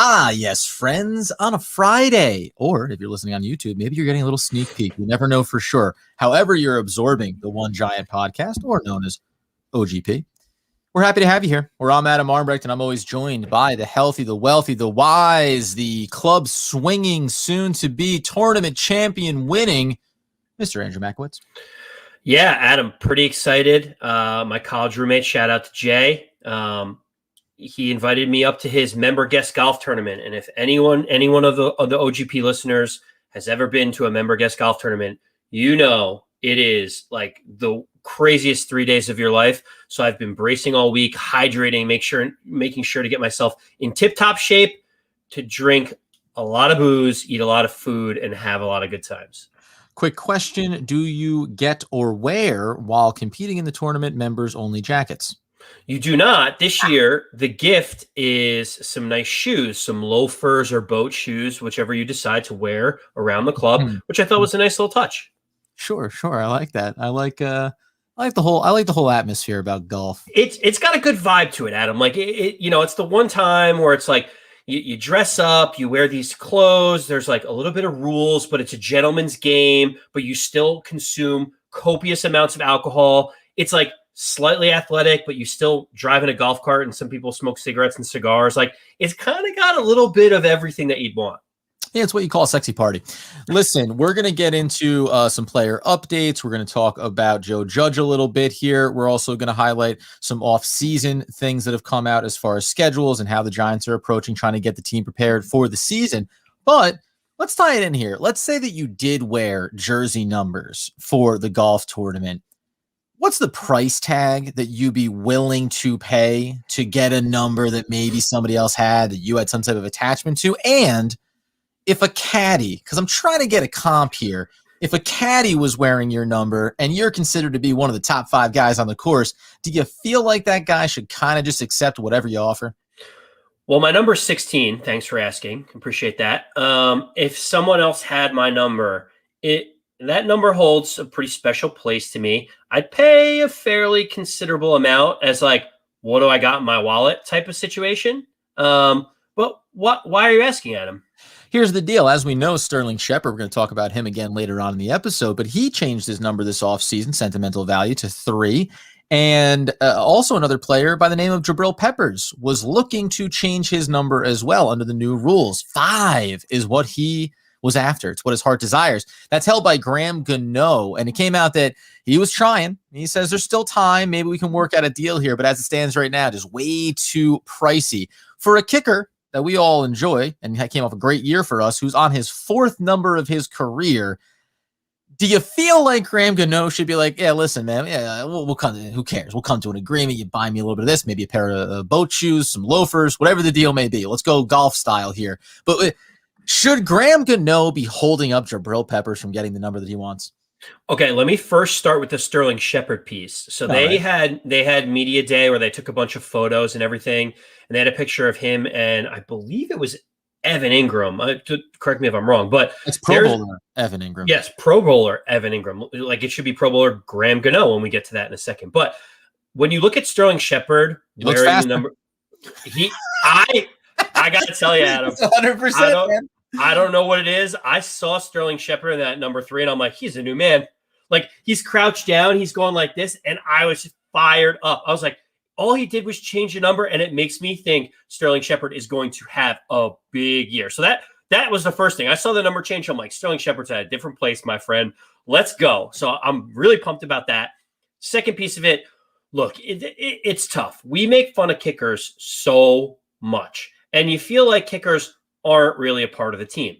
Ah, yes, friends, on a Friday. Or if you're listening on YouTube, maybe you're getting a little sneak peek. You never know for sure. However you're absorbing the One Giant podcast, or known as OGP, we're happy to have you here. I'm Adam Armbrecht, and I'm always joined by the healthy, the wealthy, the wise, the club swinging, soon-to-be tournament champion winning, Mr. Andrew Makowitz. Yeah, Adam, pretty excited. My college roommate, shout out to Jay. He invited me up to his member guest golf tournament. And if any one of the OGP listeners has ever been to a member guest golf tournament, you know it is like the craziest 3 days of your life. So I've been bracing all week, hydrating, making sure to get myself in tip-top shape to drink a lot of booze, eat a lot of food, and have a lot of good times. Quick question. Do you get or wear, while competing in the tournament, members-only jackets? You do not. This year, the gift is some nice shoes, some loafers or boat shoes, whichever you decide to wear around the club, which I thought was a nice little touch. Sure. I like that. I like the whole atmosphere about golf. It's got a good vibe to it, Adam. Like it's the one time where it's like you dress up, you wear these clothes. There's like a little bit of rules, but it's a gentleman's game. But you still consume copious amounts of alcohol. It's like slightly athletic, but you still drive in a golf cart, and some people smoke cigarettes and cigars. Like, it's kind of got a little bit of everything that you'd want. Yeah, it's what you call a sexy party. Listen, we're going to get into some player updates. We're going to talk about Joe Judge a little bit here. We're also going to highlight some off-season things that have come out as far as schedules and how the Giants are approaching trying to get the team prepared for the season. But let's tie it in here. Let's say that you did wear jersey numbers for the golf tournament. What's the price tag that you'd be willing to pay to get a number that maybe somebody else had, that you had some type of attachment to? And if a caddy, because I'm trying to get a comp here, if a caddy was wearing your number and you're considered to be one of the top 5 guys on the course, do you feel like that guy should kind of just accept whatever you offer? Well, my number is 16. Thanks for asking. Appreciate that. If someone else had my number, that number holds a pretty special place to me. I'd pay a fairly considerable amount as like, what do I got in my wallet type of situation. But why are you asking, Adam? Here's the deal. As we know, Sterling Shepard, we're going to talk about him again later on in the episode, but he changed his number this offseason, sentimental value, to 3. And also another player by the name of Jabril Peppers was looking to change his number as well under the new rules. 5 is what he was after. It's what his heart desires. That's held by Graham Gano, and it came out that he was trying. He says there's still time. Maybe we can work out a deal here, but as it stands right now, just way too pricey for a kicker that we all enjoy, and that came off a great year for us, who's on his 4th number of his career. Do you feel like Graham Gano should be like, yeah, listen, man, yeah, we'll come to, who cares? We'll come to an agreement. You buy me a little bit of this, maybe a pair of boat shoes, some loafers, whatever the deal may be. Let's go golf style here. But should Graham Gano be holding up Jabril Peppers from getting the number that he wants? Okay, let me first start with the Sterling Shepard piece. So they had media day where they took a bunch of photos and everything, and they had a picture of him and I believe it was Evan Ingram. Correct me if I'm wrong, but it's Pro Bowler Evan Ingram. Yes, Pro Bowler Evan Ingram. Like, it should be Pro Bowler Graham Gano when we get to that in a second. But when you look at Sterling Shepard wearing the number, I gotta tell you, Adam, 100%. Man. I don't know what it is. I saw Sterling Shepard in that number 3, and I'm like, he's a new man. Like, he's crouched down, he's going like this, and I was fired up. I was like, all he did was change the number, and it makes me think Sterling Shepard is going to have a big year. So that was the first thing. I saw the number change. I'm like, Sterling Shepard's at a different place, my friend. Let's go. So I'm really pumped about that. Second piece of it, look, it's tough. We make fun of kickers so much, and you feel like kickers aren't really a part of the team.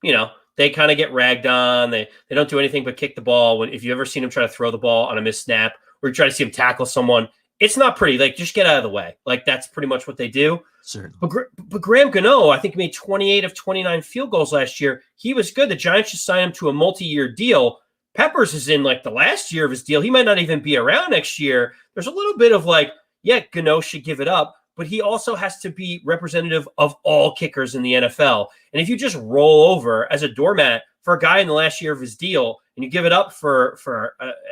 You know, they kind of get ragged on. They don't do anything but kick the ball. If you've ever seen them try to throw the ball on a missed snap, or you try to see them tackle someone, it's not pretty. Like, just get out of the way. Like, that's pretty much what they do. Certainly. But Graham Gano, I think, made 28 of 29 field goals last year. He was good. The Giants just signed him to a multi-year deal. Peppers is in like the last year of his deal. He might not even be around next year. There's a little bit of like, yeah, Gano should give it up, but he also has to be representative of all kickers in the NFL. And if you just roll over as a doormat for a guy in the last year of his deal and you give it up for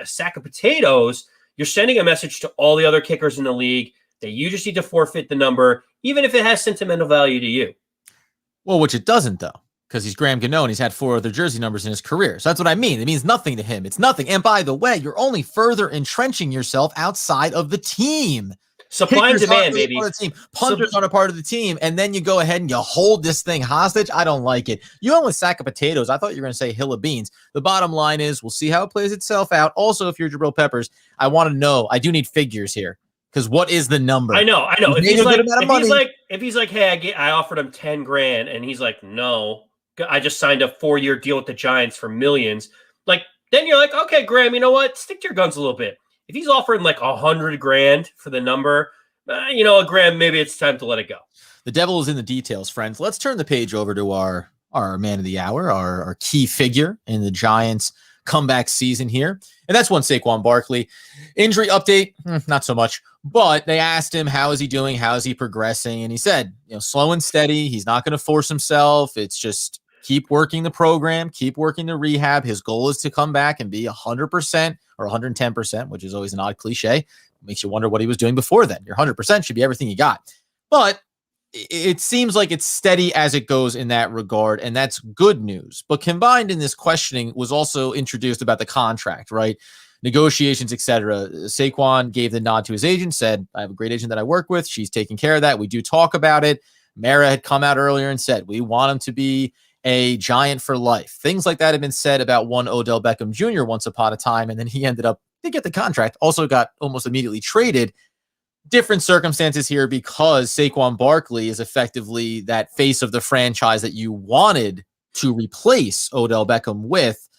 a sack of potatoes, you're sending a message to all the other kickers in the league that you just need to forfeit the number, even if it has sentimental value to you. Well, which it doesn't, though, because he's Graham Gano and he's had 4 other jersey numbers in his career. So that's what I mean. It means nothing to him. It's nothing. And by the way, you're only further entrenching yourself outside of the team. Supply and demand, really baby. Team. Punters aren't a part of the team, and then you go ahead and you hold this thing hostage. I don't like it. You only sack of potatoes. I thought you were going to say hill of beans. The bottom line is we'll see how it plays itself out. Also, if you're Jabril Peppers, I want to know. I do need figures here because what is the number? I know. If he's like, hey, I offered him 10 grand, and he's like, no, I just signed a 4-year deal with the Giants for millions. Like, then you're like, okay, Graham, you know what? Stick to your guns a little bit. If he's offering like 100 grand for the number, Graham, maybe it's time to let it go. The devil is in the details, friends. Let's turn the page over to our man of the hour, our key figure in the Giants comeback season here. And that's one Saquon Barkley. Injury update, not so much. But they asked him, how is he doing? How is he progressing? And he said, slow and steady. He's not going to force himself. It's just keep working the program, keep working the rehab. His goal is to come back and be 100% or 110%, which is always an odd cliche. It makes you wonder what he was doing before then. Your 100% should be everything you got. But it seems like it's steady as it goes in that regard, and that's good news. But combined in this questioning was also introduced about the contract, right? Negotiations, etc. Saquon gave the nod to his agent, said, I have a great agent that I work with. She's taking care of that. We do talk about it. Mara had come out earlier and said, we want him to be a Giant for life. Things like that have been said about one Odell Beckham Jr. once upon a time, and then he ended up to get the contract, also got almost immediately traded. Different circumstances here because Saquon Barkley is effectively that face of the franchise that you wanted to replace Odell Beckham with.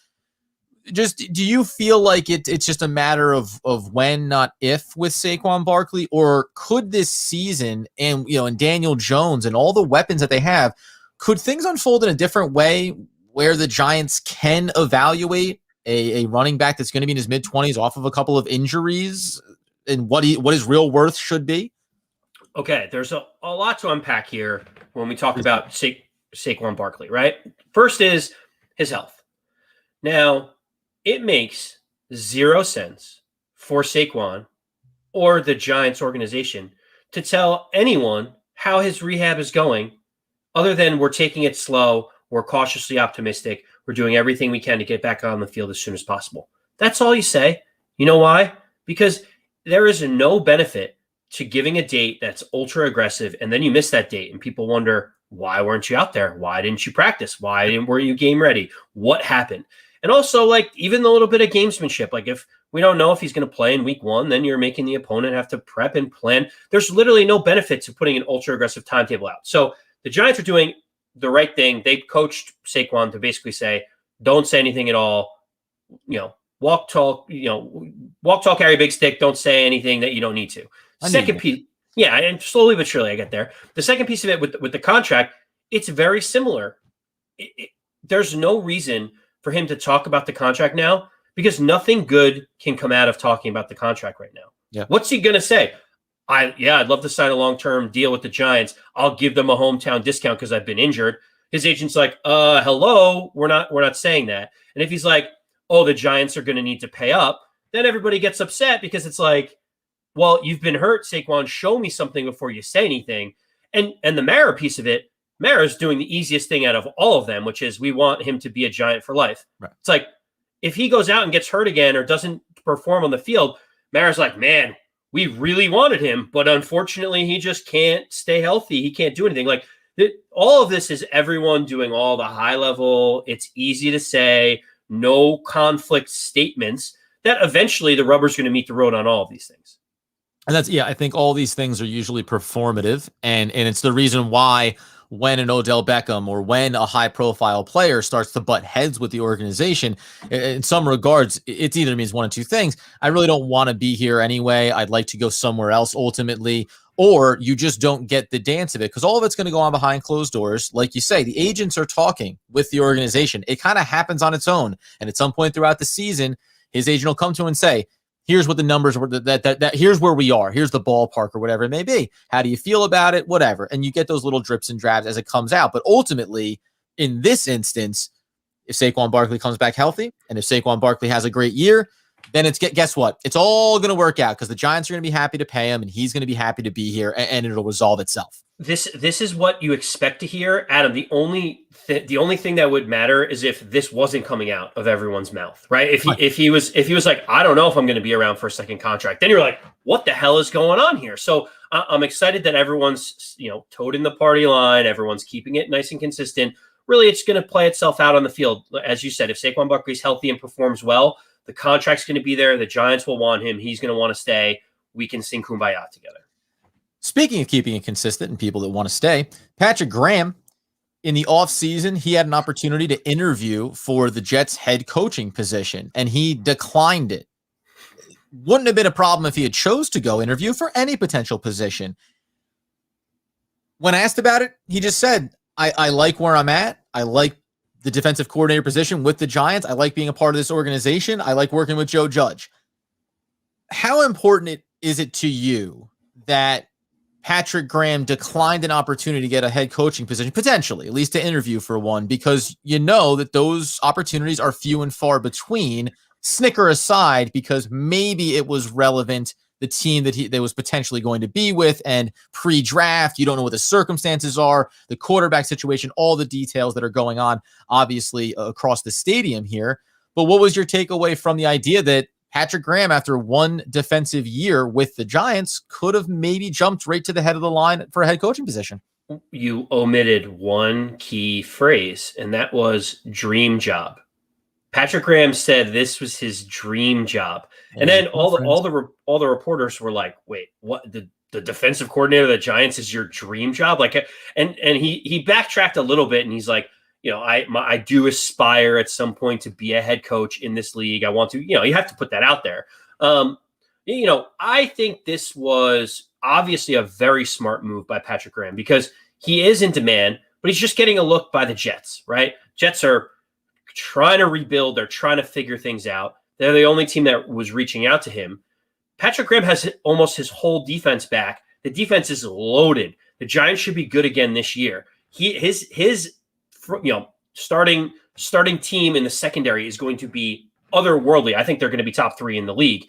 Just, do you feel like it's just a matter of when, not if, with Saquon Barkley, or could this season and Daniel Jones and all the weapons that they have, could things unfold in a different way where the Giants can evaluate a running back that's going to be in his mid-20s off of a couple of injuries and what his real worth should be? Okay, there's a lot to unpack here when we talk about Saquon Barkley, right? First is his health. Now, it makes 0 sense for Saquon or the Giants organization to tell anyone how his rehab is going other than we're taking it slow, we're cautiously optimistic, we're doing everything we can to get back on the field as soon as possible. That's all you say. You know why? Because there is no benefit to giving a date that's ultra aggressive, and then you miss that date, and people wonder, why weren't you out there? Why didn't you practice? Why weren't you game ready? What happened? And also, like, even a little bit of gamesmanship. Like, if we don't know if he's going to play in week 1, then you're making the opponent have to prep and plan. There's literally no benefit to putting an ultra aggressive timetable out. So the Giants are doing the right thing. They coached Saquon to basically say, don't say anything at all. Walk, talk, carry big stick. Don't say anything that you don't need to. Second piece. Yeah. And slowly but surely I get there. The second piece of it with the contract, it's very similar. There's no reason for him to talk about the contract now because nothing good can come out of talking about the contract right now. Yeah. What's he going to say? I'd love to sign a long-term deal with the Giants. I'll give them a hometown discount because I've been injured. His agent's like, hello, we're not saying that. And if he's like, oh, the Giants are going to need to pay up, then everybody gets upset because it's like, well, you've been hurt, Saquon. Show me something before you say anything. And the Mara piece of it, Mara's doing the easiest thing out of all of them, which is we want him to be a Giant for life. Right. It's like, if he goes out and gets hurt again or doesn't perform on the field, Mara's like, man, we really wanted him, but unfortunately he just can't stay healthy. He can't do anything. Like, all of this is everyone doing all the high level, it's easy to say, no conflict statements that eventually the rubber's going to meet the road on all of these things. And I think all these things are usually performative, and it's the reason why when an Odell Beckham or when a high profile player starts to butt heads with the organization, in some regards, it either means one of two things. I really don't want to be here anyway. I'd like to go somewhere else ultimately, or you just don't get the dance of it because all of it's going to go on behind closed doors. Like you say, the agents are talking with the organization. It kind of happens on its own. And at some point throughout the season, his agent will come to him and say, here's what the numbers were, that here's where we are. Here's the ballpark or whatever it may be. How do you feel about it? Whatever. And you get those little drips and drabs as it comes out. But ultimately, in this instance, if Saquon Barkley comes back healthy and if Saquon Barkley has a great year, then guess what? It's all going to work out because the Giants are going to be happy to pay him and he's going to be happy to be here and it'll resolve itself. This is what you expect to hear, Adam. The only thing that would matter is if this wasn't coming out of everyone's mouth, right? If he was like, I don't know if I'm going to be around for a second contract, then you're like, what the hell is going on here? So I'm excited that everyone's toting the party line, everyone's keeping it nice and consistent. Really, it's going to play itself out on the field, as you said. If Saquon Barkley's healthy and performs well, the contract's going to be there. The Giants will want him. He's going to want to stay. We can sing Kumbaya together. Speaking of keeping it consistent and people that want to stay, Patrick Graham, in the offseason, he had an opportunity to interview for the Jets head coaching position, and he declined it. Wouldn't have been a problem if he had chose to go interview for any potential position. When asked about it, he just said, I like where I'm at. I like the defensive coordinator position with the Giants. I like being a part of this organization. I like working with Joe Judge. How important is it to you that Patrick Graham declined an opportunity to get a head coaching position, potentially, at least to interview for one, because you know that those opportunities are few and far between, snicker aside, because maybe it was relevant, the team that was potentially going to be with, and pre-draft, you don't know what the circumstances are, the quarterback situation, all the details that are going on, obviously, across the stadium here. But what was your takeaway from the idea that Patrick Graham, after one defensive year with the Giants, could have maybe jumped right to the head of the line for a head coaching position? You omitted one key phrase, and that was dream job. Patrick Graham said this was his dream job. And then all the reporters were like, wait, what? The defensive coordinator of the Giants is your dream job? Like, and he backtracked a little bit, and he's like, I do aspire at some point to be a head coach in this league. I want to, you have to put that out there. I think this was obviously a very smart move by Patrick Graham because he is in demand, but he's just getting a look by the Jets, right? Jets are trying to rebuild. They're trying to figure things out. They're the only team that was reaching out to him. Patrick Graham has almost his whole defense back. The defense is loaded. The Giants should be good again this year. His starting team in the secondary is going to be otherworldly. I think they're going to be top 3 in the league.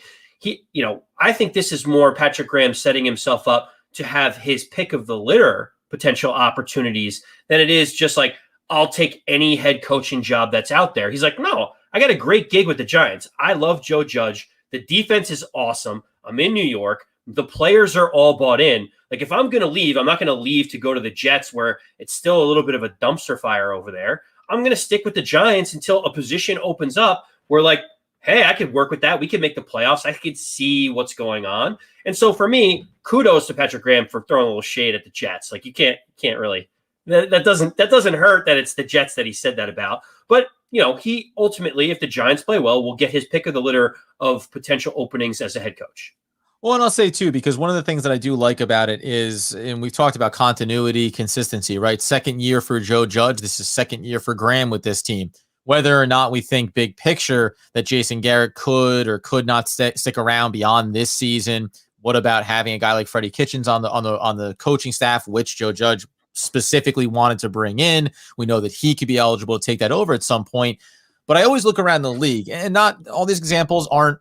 I think this is more Patrick Graham setting himself up to have his pick of the litter potential opportunities than it is just like, I'll take any head coaching job that's out there. He's like, no, I got a great gig with the Giants. I love Joe Judge. The defense is awesome. I'm in New York. The players are all bought in. Like, if I'm going to leave, I'm not going to leave to go to the Jets where it's still a little bit of a dumpster fire over there. I'm going to stick with the Giants until a position opens up where, like, hey, I could work with that. We could make the playoffs. I could see what's going on. And so for me, kudos to Patrick Graham for throwing a little shade at the Jets. Like, you can't really, that doesn't hurt that it's the Jets that he said that about. But, he ultimately, if the Giants play well, will get his pick of the litter of potential openings as a head coach. Well, and I'll say too, because one of the things that I do like about it is, and we've talked about continuity, consistency, right? Second year for Joe Judge. This is second year for Graham with this team. Whether or not we think big picture that Jason Garrett could or could not stick around beyond this season. What about having a guy like Freddie Kitchens on the coaching staff, which Joe Judge specifically wanted to bring in? We know that he could be eligible to take that over at some point. But I always look around the league, and not all these examples aren't,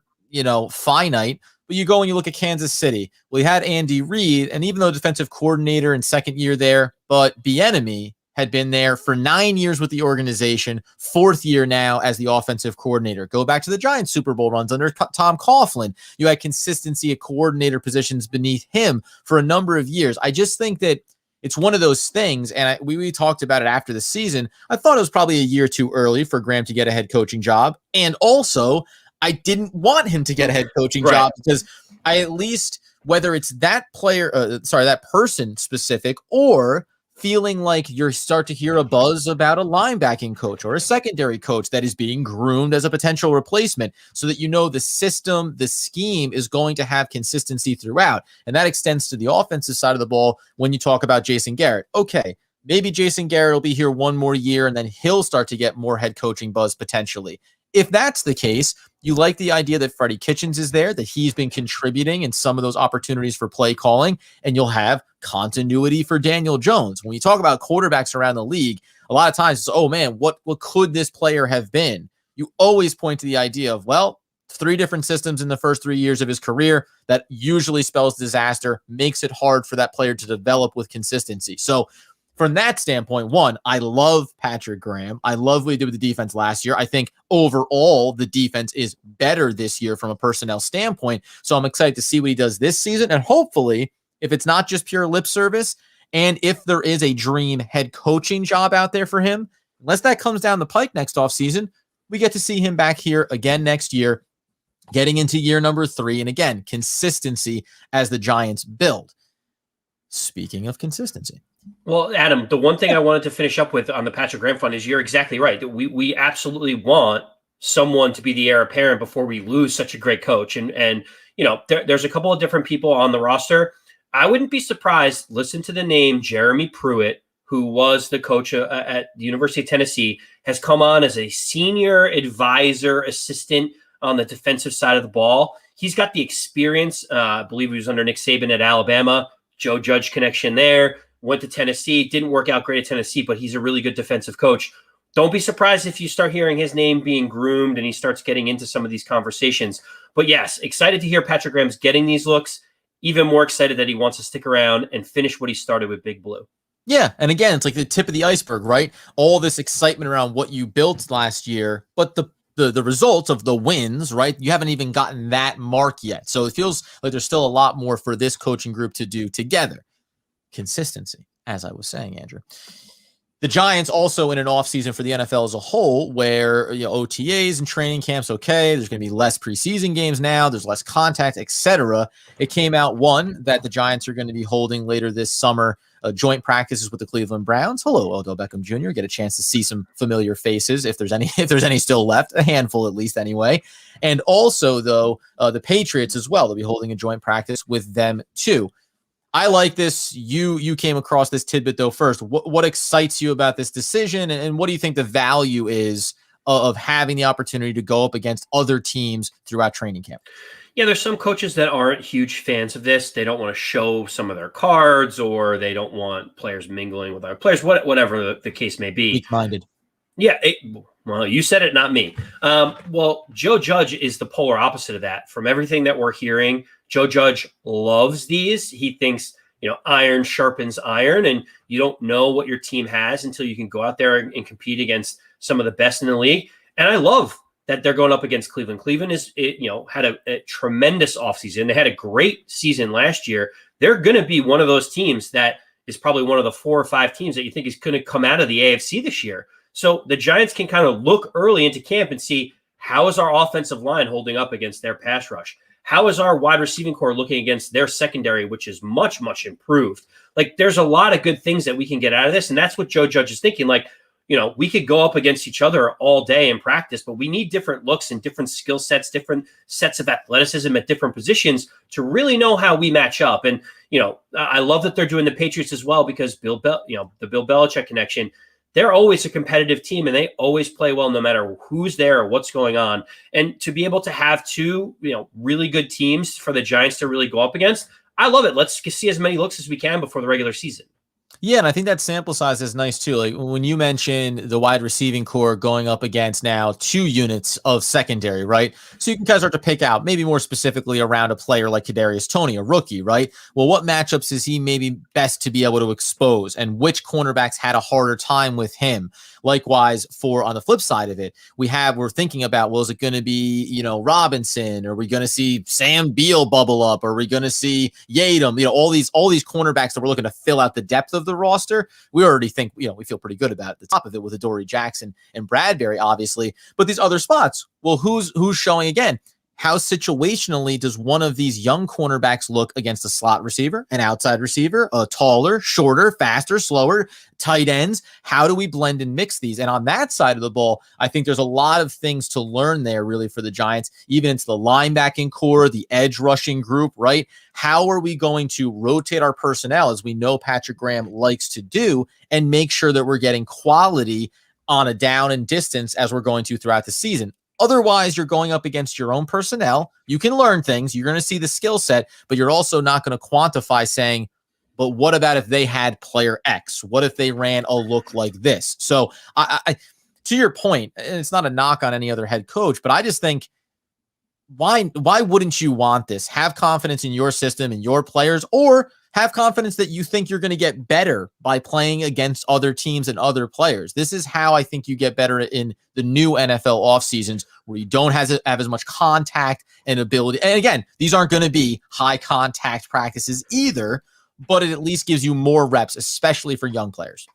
finite. But you go and you look at Kansas City. Well, you had Andy Reid, and even though defensive coordinator in second year there, but Bieniemy had been there for 9 years with the organization, fourth year now as the offensive coordinator. Go back to the Giants Super Bowl runs under Tom Coughlin. You had consistency at coordinator positions beneath him for a number of years. I just think that it's one of those things, and we talked about it after the season. I thought it was probably a year too early for Graham to get a head coaching job, and also I didn't want him to get a head coaching job because I at least, whether it's that person specific, or feeling like you start to hear a buzz about a linebacking coach or a secondary coach that is being groomed as a potential replacement, so that the system, the scheme is going to have consistency throughout. And that extends to the offensive side of the ball when you talk about Jason Garrett. Okay, maybe Jason Garrett will be here one more year and then he'll start to get more head coaching buzz potentially. If that's the case, you like the idea that Freddie Kitchens is there, that he's been contributing in some of those opportunities for play calling, and you'll have continuity for Daniel Jones. When you talk about quarterbacks around the league, a lot of times it's, oh man, what could this player have been? You always point to the idea of, well, 3 different systems in the first 3 years of his career. That usually spells disaster, makes it hard for that player to develop with consistency. So from that standpoint, one, I love Patrick Graham. I love what he did with the defense last year. I think overall the defense is better this year from a personnel standpoint. So I'm excited to see what he does this season. And hopefully, if it's not just pure lip service, and if there is a dream head coaching job out there for him, unless that comes down the pike next offseason, we get to see him back here again next year, getting into year number 3. And again, consistency as the Giants build. Speaking of consistency. Well, Adam, the one thing I wanted to finish up with on the Patrick Graham fund is you're exactly right. We absolutely want someone to be the heir apparent before we lose such a great coach. And you know, there's a couple of different people on the roster. I wouldn't be surprised. Listen to the name Jeremy Pruitt, who was the coach at the University of Tennessee, has come on as a senior advisor assistant on the defensive side of the ball. He's got the experience. I believe he was under Nick Saban at Alabama. Joe Judge connection there. Went to Tennessee. Didn't work out great at Tennessee, but he's a really good defensive coach. Don't be surprised if you start hearing his name being groomed and he starts getting into some of these conversations. But yes, excited to hear Patrick Graham's getting these looks. Even more excited that he wants to stick around and finish what he started with Big Blue. Yeah, and again, it's like the tip of the iceberg, right? All this excitement around what you built last year, but the results of the wins, right? You haven't even gotten that mark yet. So it feels like there's still a lot more for this coaching group to do together. Consistency, as I was saying, Andrew. The Giants also in an offseason for the NFL as a whole, where OTAs and training camps, okay, there's going to be less preseason games now, there's less contact, etc. It came out, one, that the Giants are going to be holding later this summer joint practices with the Cleveland Browns. Hello, Odell Beckham Jr. Get a chance to see some familiar faces if there's any still left, a handful at least anyway. And also, though, the Patriots as well. They'll be holding a joint practice with them too. I like this. You came across this tidbit though first. What excites you about this decision, and what do you think the value is of having the opportunity to go up against other teams throughout training camp? Yeah, there's some coaches that aren't huge fans of this. They don't want to show some of their cards, or they don't want players mingling with other players, whatever the case may be. Weak-minded. Yeah, well, you said it, not me. Well, Joe Judge is the polar opposite of that. From everything that we're hearing, Joe Judge loves these. He thinks, iron sharpens iron, and you don't know what your team has until you can go out there and compete against some of the best in the league. And I love that they're going up against Cleveland. Cleveland had a tremendous offseason. They had a great season last year. They're going to be one of those teams that is probably one of the 4 or 5 teams that you think is going to come out of the AFC this year. So the Giants can kind of look early into camp and see, how is our offensive line holding up against their pass rush? How is our wide receiving core looking against their secondary, which is much, much improved? Like, there's a lot of good things that we can get out of this. And that's what Joe Judge is thinking. Like, we could go up against each other all day in practice, but we need different looks and different skill sets, different sets of athleticism at different positions to really know how we match up. And, I love that they're doing the Patriots as well, because the Bill Belichick connection, they're always a competitive team, and they always play well no matter who's there or what's going on. And to be able to have 2, really good teams for the Giants to really go up against, I love it. Let's see as many looks as we can before the regular season. Yeah, and I think that sample size is nice too. Like when you mentioned the wide receiving core going up against now 2 units of secondary, right? So you can kind of start to pick out maybe more specifically around a player like Kadarius Toney, a rookie, right? Well, what matchups is he maybe best to be able to expose, and which cornerbacks had a harder time with him? Likewise, for on the flip side of it, we're thinking about, well, is it going to be, Robinson? Are we going to see Sam Beal bubble up? Are we going to see Yadam? All these cornerbacks that we're looking to fill out the depth of the roster. We already think, we feel pretty good about the top of it with Adoree Jackson and Bradbury, obviously. But these other spots, well, who's showing again? How situationally does one of these young cornerbacks look against a slot receiver, an outside receiver, a taller, shorter, faster, slower, tight ends? How do we blend and mix these? And on that side of the ball, I think there's a lot of things to learn there really for the Giants, even into the linebacking core, the edge rushing group, right? How are we going to rotate our personnel, as we know Patrick Graham likes to do, and make sure that we're getting quality on a down and distance as we're going to throughout the season? Otherwise, you're going up against your own personnel. You can learn things. You're going to see the skill set, but you're also not going to quantify saying, but what about if they had player X? What if they ran a look like this? So I to your point, and it's not a knock on any other head coach, but I just think why wouldn't you want this? Have confidence in your system and your players, or have confidence that you think you're going to get better by playing against other teams and other players. This is how I think you get better in the new NFL off seasons, where you don't have as much contact and ability. And again, these aren't going to be high contact practices either, but it at least gives you more reps, especially for young players.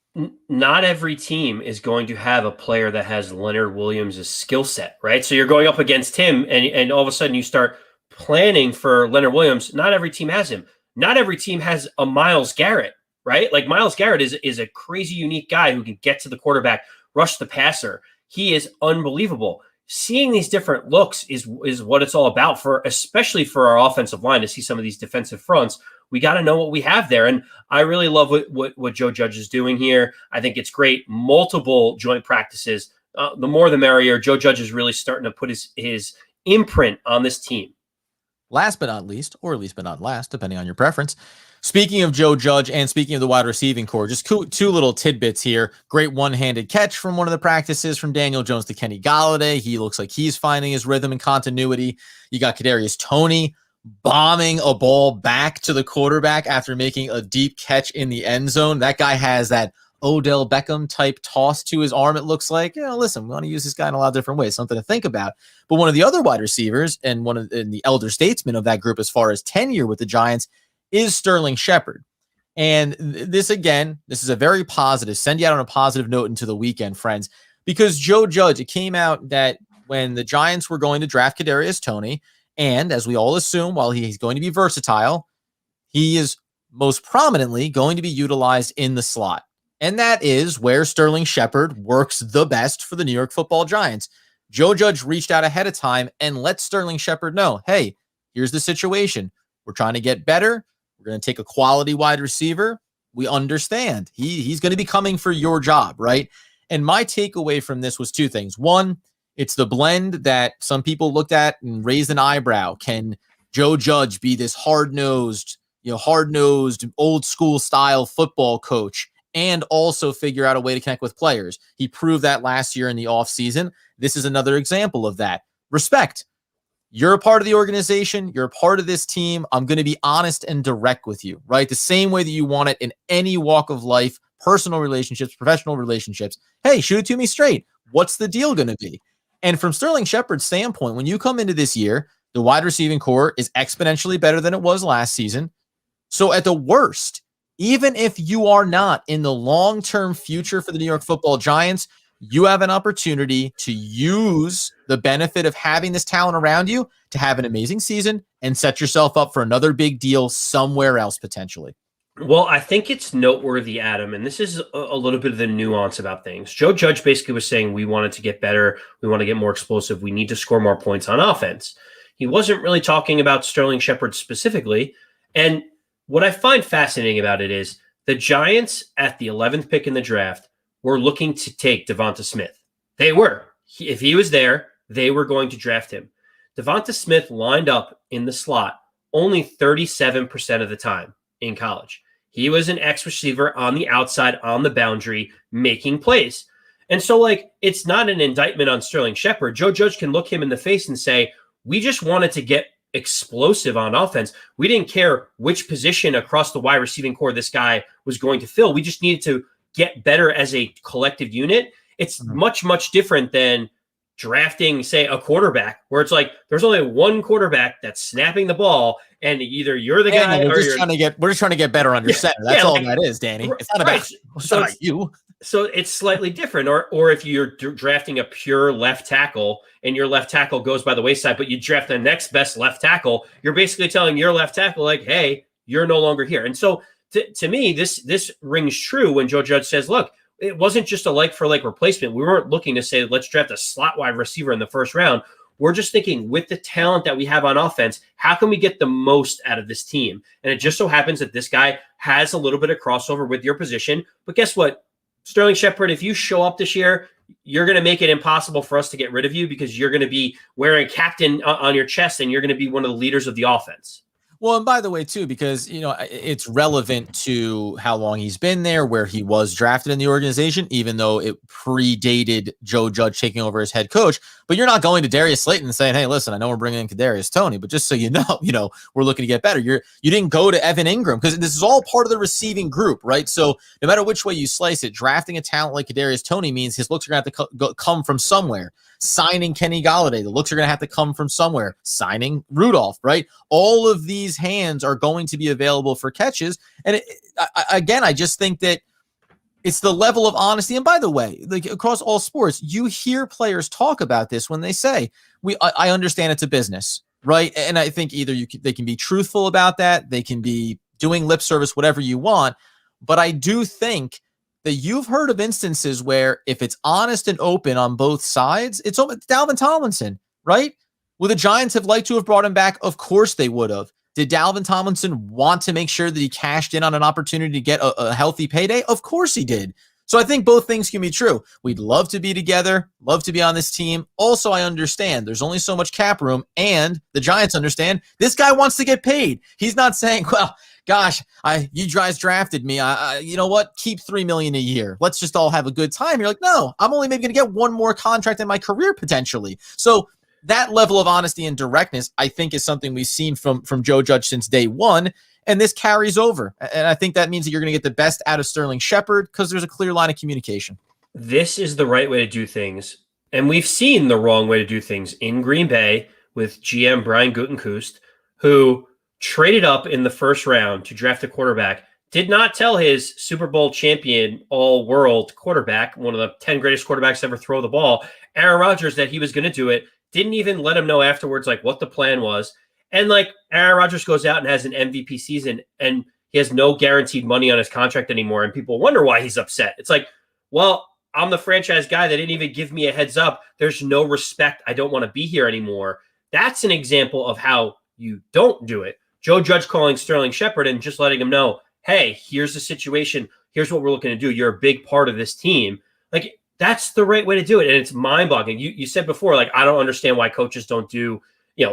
Not every team is going to have a player that has Leonard Williams' skill set, right? So you're going up against him, and all of a sudden you start planning for Leonard Williams. Not every team has him. Not every team has a Myles Garrett, right? Like Myles Garrett is a crazy unique guy who can get to the quarterback, rush the passer. He is unbelievable. Seeing these different looks is what it's all about, for especially for our offensive line, to see some of these defensive fronts. We got to know what we have there. And I really love what Joe Judge is doing here. I think it's great. Multiple joint practices. The more the merrier. Joe Judge is really starting to put his imprint on this team. Last but not least, or least but not last, depending on your preference, speaking of Joe Judge and speaking of the wide receiving core, just two little tidbits here. Great one-handed catch from one of the practices from Daniel Jones to Kenny Golladay. He looks like he's finding his rhythm and continuity. You got Kadarius Toney bombing a ball back to the quarterback after making a deep catch in the end zone. That guy has that Odell Beckham type toss to his arm, it looks like. Listen, we want to use this guy in a lot of different ways, something to think about. But one of the other wide receivers and the elder statesman of that group as far as tenure with the Giants is Sterling Shepard. And this is a very positive, send you out on a positive note into the weekend, friends, because Joe Judge, it came out that when the Giants were going to draft Kadarius Toney, and as we all assume, while he's going to be versatile, he is most prominently going to be utilized in the slot. And that is where Sterling Shepard works the best for the New York Football Giants. Joe Judge reached out ahead of time and let Sterling Shepard know, hey, here's the situation. We're trying to get better. We're going to take a quality wide receiver. We understand. He's going to be coming for your job, right? And my takeaway from this was two things. One, it's the blend that some people looked at and raised an eyebrow. Can Joe Judge be this hard-nosed, old school style football coach and also figure out a way to connect with players? He proved that last year in the offseason. This is another example of that. Respect. You're a part of the organization. You're a part of this team. I'm going to be honest and direct with you, right? The same way that you want it in any walk of life, personal relationships, professional relationships. Hey, shoot it to me straight. What's the deal going to be? And from Sterling Shepard's standpoint, when you come into this year, the wide receiving core is exponentially better than it was last season. So at the worst, even if you are not in the long-term future for the New York Football Giants, you have an opportunity to use the benefit of having this talent around you to have an amazing season and set yourself up for another big deal somewhere else potentially. Well, I think it's noteworthy, Adam, and this is a little bit of the nuance about things. Joe Judge basically was saying we wanted to get better. We want to get more explosive. We need to score more points on offense. He wasn't really talking about Sterling Shepard specifically. And what I find fascinating about it is the Giants at the 11th pick in the draft were looking to take Devonta Smith. They were. If he was there, they were going to draft him. Devonta Smith lined up in the slot only 37% of the time in college. He was an X receiver on the outside, on the boundary, making plays. And so, it's not an indictment on Sterling Shepard. Joe Judge can look him in the face and say, we just wanted to get explosive on offense. We didn't care which position across the wide receiving core this guy was going to fill. We just needed to get better as a collective unit. It's much, much different than drafting, say, a quarterback, where it's like there's only one quarterback that's snapping the ball, and either you're the guy or we're just trying to get better on your center. That's all that is, Danny. It's not about, it's not about you. So it's slightly different. Or if you're drafting a pure left tackle and your left tackle goes by the wayside, but you draft the next best left tackle, you're basically telling your left tackle, hey, you're no longer here. And so to me, this rings true when Joe Judge says, look, it wasn't just a like-for-like replacement. We weren't looking to say, let's draft a slot wide receiver in the first round. We're just thinking, with the talent that we have on offense, how can we get the most out of this team? And it just so happens that this guy has a little bit of crossover with your position. But guess what? Sterling Shepard, if you show up this year, you're going to make it impossible for us to get rid of you, because you're going to be wearing captain on your chest and you're going to be one of the leaders of the offense. Well, and by the way, too, because, it's relevant to how long he's been there, where he was drafted in the organization, even though it predated Joe Judge taking over as head coach. But you're not going to Darius Slayton and saying, hey, listen, I know we're bringing in Kadarius Toney, but just so you know, we're looking to get better. You didn't go to Evan Ingram, because this is all part of the receiving group, right? So no matter which way you slice it, drafting a talent like Kadarius Toney means his looks are going to have to come from somewhere. Signing Kenny Golladay, the looks are going to have to come from somewhere. Signing Rudolph, right? All of these hands are going to be available for catches. And I just think that it's the level of honesty. And by the way, like across all sports, you hear players talk about this when they say, I understand it's a business, right? And I think either they can be truthful about that, they can be doing lip service, whatever you want. But I do think that you've heard of instances where if it's honest and open on both sides, it's Dalvin Tomlinson, right? Would the Giants have liked to have brought him back? Of course they would have. Did Dalvin Tomlinson want to make sure that he cashed in on an opportunity to get a healthy payday? Of course he did. So I think both things can be true. We'd love to be together, love to be on this team. Also, I understand there's only so much cap room, and the Giants understand this guy wants to get paid. He's not saying, well, gosh, you guys drafted me. You know what? Keep $3 million a year. Let's just all have a good time. You're like, no, I'm only maybe going to get one more contract in my career potentially. So that level of honesty and directness, I think, is something we've seen from Joe Judge since day one. And this carries over. And I think that means that you're going to get the best out of Sterling Shepard because there's a clear line of communication. This is the right way to do things. And we've seen the wrong way to do things in Green Bay with GM Brian Gutekunst, who traded up in the first round to draft a quarterback, did not tell his Super Bowl champion, all-world quarterback, one of the 10 greatest quarterbacks to ever throw the ball, Aaron Rodgers, that he was going to do it. Didn't even let him know afterwards, like, what the plan was. And, like, Aaron Rodgers goes out and has an MVP season, and he has no guaranteed money on his contract anymore, and people wonder why he's upset. It's like, well, I'm the franchise guy. They didn't even give me a heads up. There's no respect. I don't want to be here anymore. That's an example of how you don't do it. Joe Judge calling Sterling Shepard and just letting him know, hey, here's the situation. Here's what we're looking to do. You're a big part of this team. Like, that's the right way to do it. And it's mind-boggling. You said before, like, I don't understand why coaches don't do,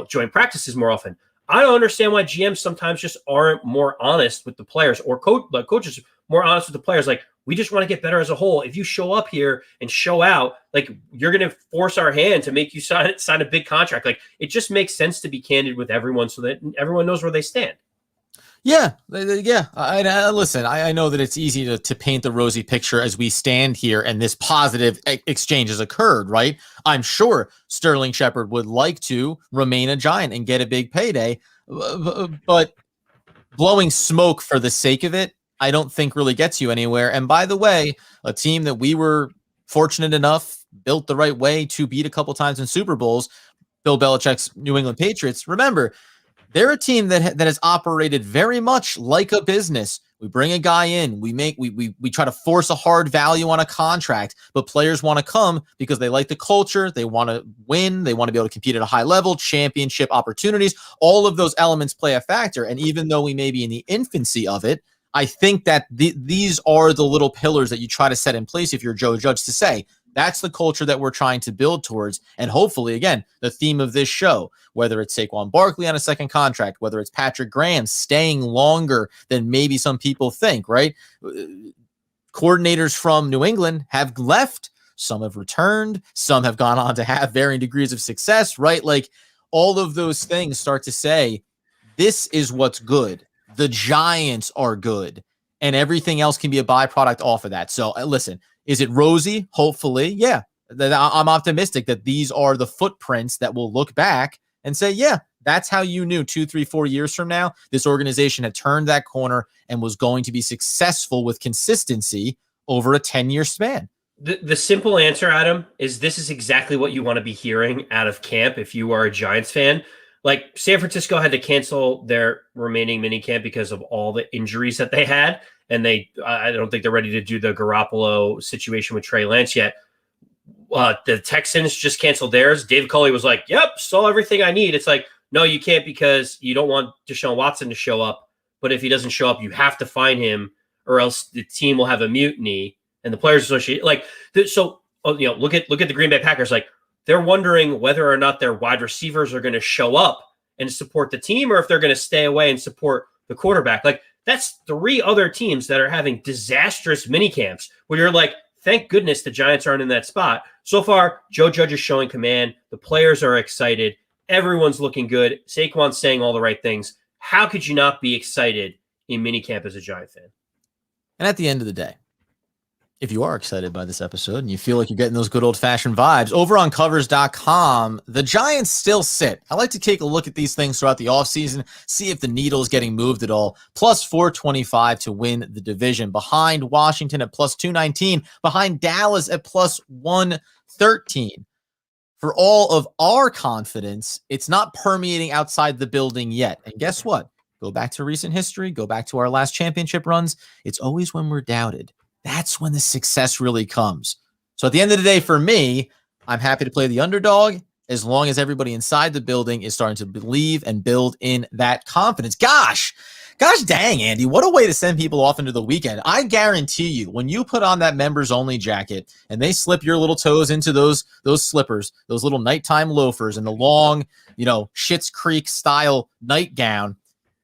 joint practices more often. I don't understand why GMs sometimes just aren't more honest with the players, or coaches more honest with the players. Like, we just want to get better as a whole. If you show up here and show out, like, you're going to force our hand to make you sign a big contract. Like, it just makes sense to be candid with everyone so that everyone knows where they stand. Yeah. Listen, I know that it's easy to paint the rosy picture as we stand here and this positive exchange has occurred, right? I'm sure Sterling Shepard would like to remain a Giant and get a big payday, but blowing smoke for the sake of it, I don't think really gets you anywhere. And by the way, a team that we were fortunate enough, built the right way to beat a couple times in Super Bowls, Bill Belichick's New England Patriots, remember, they're a team that has operated very much like a business. We bring a guy in, we try to force a hard value on a contract, but players want to come because they like the culture, they want to win, they want to be able to compete at a high level, championship opportunities, all of those elements play a factor. And even though we may be in the infancy of it, I think that these are the little pillars that you try to set in place if you're Joe Judge to say, that's the culture that we're trying to build towards. And hopefully, again, the theme of this show, whether it's Saquon Barkley on a second contract, whether it's Patrick Graham staying longer than maybe some people think, right? Coordinators from New England have left. Some have returned. Some have gone on to have varying degrees of success, right? Like, all of those things start to say, this is what's good. The Giants are good, and everything else can be a byproduct off of that. So listen, is it rosy? Hopefully. Yeah. I'm optimistic that these are the footprints that will look back and say, yeah, that's how you knew 2, 3, 4 years from now, this organization had turned that corner and was going to be successful with consistency over a 10-year span. The simple answer, Adam, is this is exactly what you want to be hearing out of camp if you are a Giants fan. Like, San Francisco had to cancel their remaining mini camp because of all the injuries that they had. And I don't think they're ready to do the Garoppolo situation with Trey Lance yet. The Texans just canceled theirs. David Culley was like, yep, saw everything I need. It's like, no, you can't, because you don't want Deshaun Watson to show up. But if he doesn't show up, you have to fine him, or else the team will have a mutiny. And the Players Association, look at the Green Bay Packers. Like, they're wondering whether or not their wide receivers are going to show up and support the team, or if they're going to stay away and support the quarterback. Like, that's 3 other teams that are having disastrous mini camps where you're like, thank goodness the Giants aren't in that spot. So far, Joe Judge is showing command. The players are excited. Everyone's looking good. Saquon's saying all the right things. How could you not be excited in minicamp as a Giant fan? And at the end of the day, if you are excited by this episode and you feel like you're getting those good old-fashioned vibes, over on covers.com, the Giants still sit. I like to take a look at these things throughout the offseason, see if the needle is getting moved at all. Plus 425 to win the division. Behind Washington at plus 219. Behind Dallas at plus 113. For all of our confidence, it's not permeating outside the building yet. And guess what? Go back to recent history. Go back to our last championship runs. It's always when we're doubted. That's when the success really comes. So at the end of the day, for me, I'm happy to play the underdog as long as everybody inside the building is starting to believe and build in that confidence. Gosh dang, Andy, what a way to send people off into the weekend. I guarantee you, when you put on that members only jacket and they slip your little toes into those slippers, those little nighttime loafers and the long, Schitt's Creek style nightgown,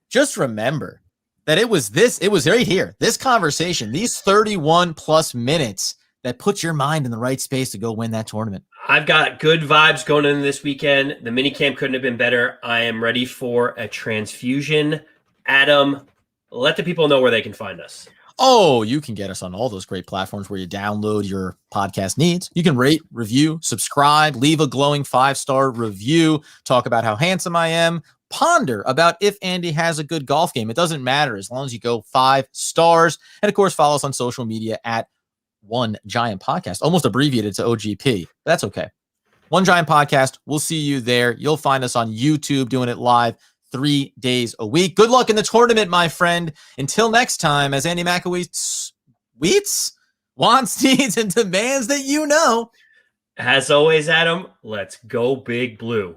just remember that it was right here, this conversation, these 31 plus minutes that put your mind in the right space to go win that tournament. I've got good vibes going into this weekend. The minicamp couldn't have been better. I am ready for a transfusion. Adam, let the people know where they can find us. Oh, you can get us on all those great platforms where you download your podcast needs. You can rate, review, subscribe, leave a glowing 5-star review, talk about how handsome I am, ponder about if Andy has a good golf game. It doesn't matter as long as you go 5 stars. And of course, follow us on social media at One Giant Podcast, almost abbreviated to OGP. That's okay. One Giant Podcast. We'll see you there. You'll find us on YouTube doing it live 3 days a week. Good luck in the tournament, my friend. Until next time, as Andy McAwee wants, needs, and demands that you know. As always, Adam, let's go Big Blue.